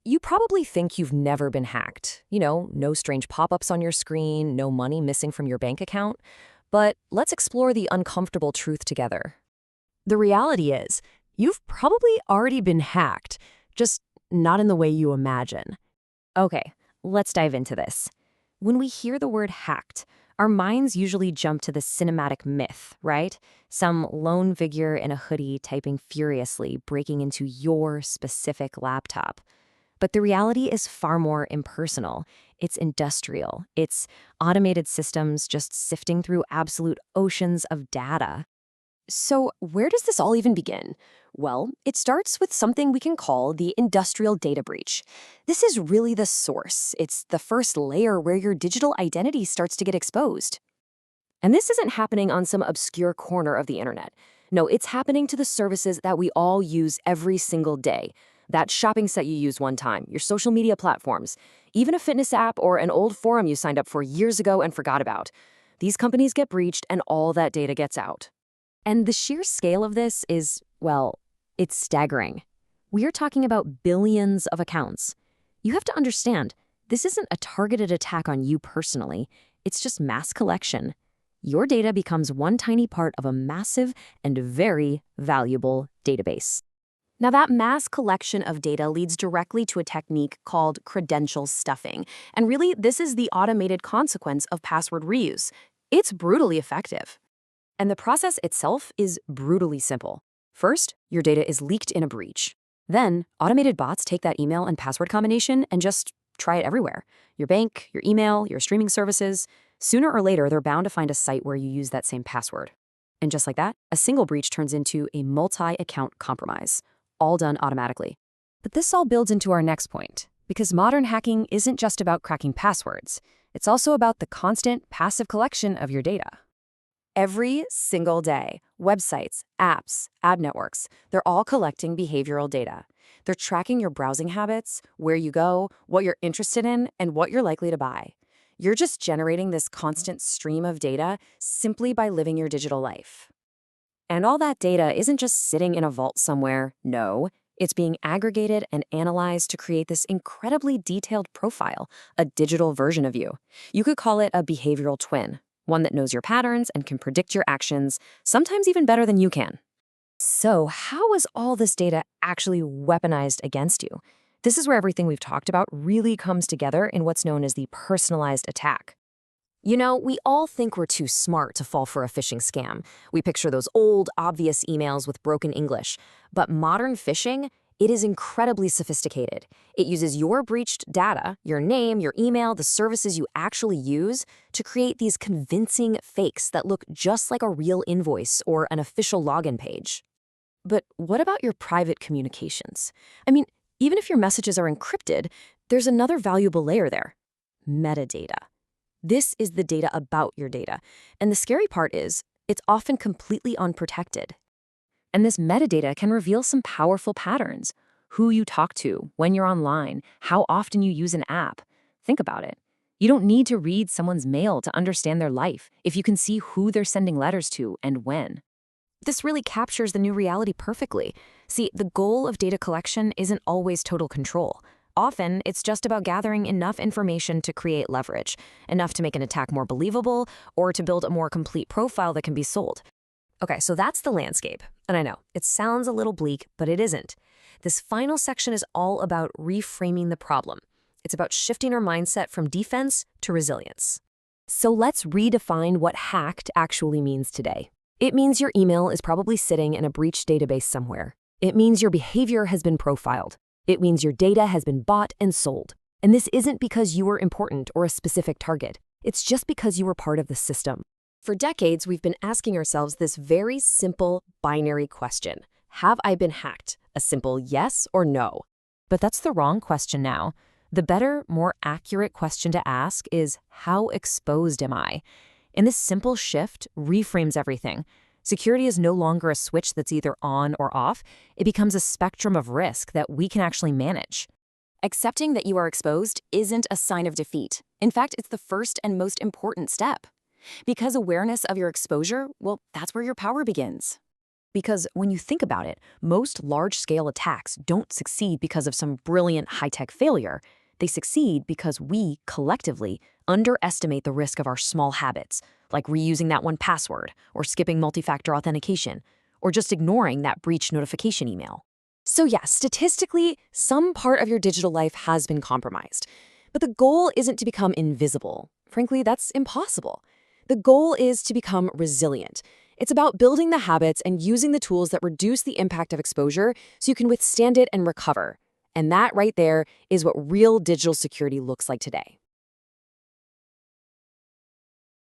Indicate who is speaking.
Speaker 1: You probably think you've never been hacked. No strange pop-ups on your screen, no money missing from your bank account. But let's explore the uncomfortable truth together. The reality is, you've probably already been hacked, just not in the way you imagine. Okay, let's dive into this. When we hear the word hacked, our minds usually jump to the cinematic myth, right? Some lone figure in a hoodie typing furiously, breaking into your specific laptop. But the reality is far more impersonal. It's industrial. It's automated systems just sifting through absolute oceans of data. So, where does this all even begin? Well, it starts with something we can call the industrial data breach. This is really the source. It's the first layer where your digital identity starts to get exposed. And this isn't happening on some obscure corner of the internet. No, it's happening to the services that we all use every single day. That shopping site you use one time, your social media platforms, even a fitness app or an old forum you signed up for years ago and forgot about. These companies get breached and all that data gets out. And the sheer scale of this is, well, it's staggering. We're talking about billions of accounts. You have to understand, this isn't a targeted attack on you personally. It's just mass collection. Your data becomes one tiny part of a massive and very valuable database. Now, that mass collection of data leads directly to a technique called credential stuffing. And really, this is the automated consequence of password reuse. It's brutally effective. And the process itself is brutally simple. First, your data is leaked in a breach. Then, automated bots take that email and password combination and just try it everywhere. Your bank, your email, your streaming services. Sooner or later, they're bound to find a site where you use that same password. And just like that, a single breach turns into a multi-account compromise, all done automatically. But this all builds into our next point, because modern hacking isn't just about cracking passwords. It's also about the constant, passive collection of your data. Every single day, websites, apps, ad networks, they're all collecting behavioral data. They're tracking your browsing habits, where you go, what you're interested in, and what you're likely to buy. You're just generating this constant stream of data simply by living your digital life. And all that data isn't just sitting in a vault somewhere. No, it's being aggregated and analyzed to create this incredibly detailed profile, a digital version of you. You could call it a behavioral twin. One that knows your patterns and can predict your actions, sometimes even better than you can. So, how is all this data actually weaponized against you? This is where everything we've talked about really comes together in what's known as the personalized attack. We all think we're too smart to fall for a phishing scam. We picture those old, obvious emails with broken English. But modern phishing, it is incredibly sophisticated. It uses your breached data, your name, your email, the services you actually use, to create these convincing fakes that look just like a real invoice or an official login page. But what about your private communications? Even if your messages are encrypted, there's another valuable layer there: metadata. This is the data about your data. And the scary part is, it's often completely unprotected. And this metadata can reveal some powerful patterns: who you talk to, when you're online, how often you use an app. Think about it. You don't need to read someone's mail to understand their life if you can see who they're sending letters to and when. This really captures the new reality perfectly. See, the goal of data collection isn't always total control. Often, it's just about gathering enough information to create leverage, enough to make an attack more believable, or to build a more complete profile that can be sold. Okay, so that's the landscape. And I know, it sounds a little bleak, but it isn't. This final section is all about reframing the problem. It's about shifting our mindset from defense to resilience. So let's redefine what hacked actually means today. It means your email is probably sitting in a breached database somewhere. It means your behavior has been profiled. It means your data has been bought and sold. And this isn't because you were important or a specific target. It's just because you were part of the system. For decades, we've been asking ourselves this very simple binary question: have I been hacked? A simple yes or no. But that's the wrong question now. The better, more accurate question to ask is, how exposed am I? And this simple shift reframes everything. Security is no longer a switch that's either on or off. It becomes a spectrum of risk that we can actually manage. Accepting that you are exposed isn't a sign of defeat. In fact, it's the first and most important step. Because awareness of your exposure, well, that's where your power begins.
Speaker 2: Because when you think about it, most large-scale attacks don't succeed because of some brilliant high-tech failure. They succeed because we, collectively, underestimate the risk of our small habits, like reusing that one password, or skipping multi-factor authentication, or just ignoring that breach notification email.
Speaker 1: So yeah, statistically, some part of your digital life has been compromised. But the goal isn't to become invisible. Frankly, that's impossible. The goal is to become resilient. It's about building the habits and using the tools that reduce the impact of exposure so you can withstand it and recover. And that right there is what real digital security looks like today.